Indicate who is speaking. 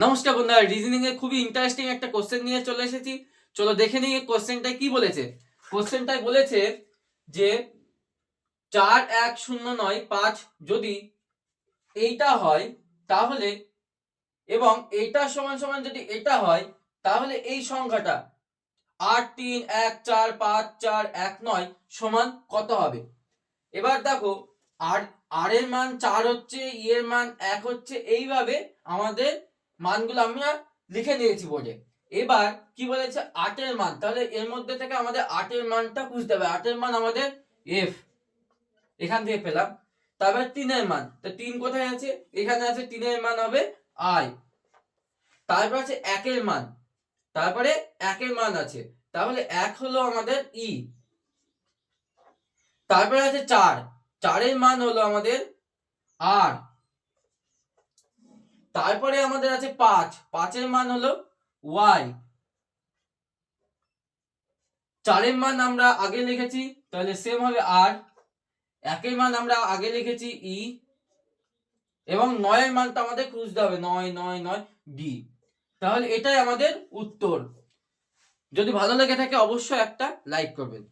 Speaker 1: নমস্কার বন্ধুরা, রিজনিং এ খুবই ইন্টারেস্টিং একটা কোশ্চেন নিয়ে চলে এসেছি। চলো দেখে নিই এই কোশ্চেনটা কি বলেছে। কোশ্চেনটাই বলেছে যে 41095 যদি এইটা হয় তাহলে এবং এইটা সমান সমান যদি এটা হয় তাহলে এই সংখ্যাটা 83145419 সমান কত হবে। এবার দেখো আর এর মান 4 হচ্ছে, ই এর মান 1 হচ্ছে, এইভাবে আমাদের মানগুলো আমরা লিখে নিয়েছি বোর্ডে। এবার কি বলেছে 8 এর মান, তাহলে এর মধ্যে থেকে আমাদের 8 এর মানটা খুঁজতে হবে। 8 এর মান আমাদের এফ, এখান থেকে পেলাম। তারপর 3 এর মান, তো 3 কোথায় আছে, এখানে আছে, 3 এর মান হবে আই। তারপর আছে 1 এর মান, তারপরে 1 এর মান আছে, তাহলে 1 হলো আমাদের ই। তারপরে আছে 4, 4 এর মান হলো আমাদের আর। তারপরে আমাদের আছে 5, 5 এর মান হলো ওয়াই। 4 এর মান আমরা আগে লিখেছি, তাহলে সেম হবে আর। 1 এর মান আমরা আগে লিখেছি ই, এবং 9 এর মানটা আমাদের খুঁজতে হবে, 9 9 9 ডি। তাহলে এটাই আমাদের উত্তর। যদি ভালো লেগে থাকে অবশ্যই একটা লাইক করবেন।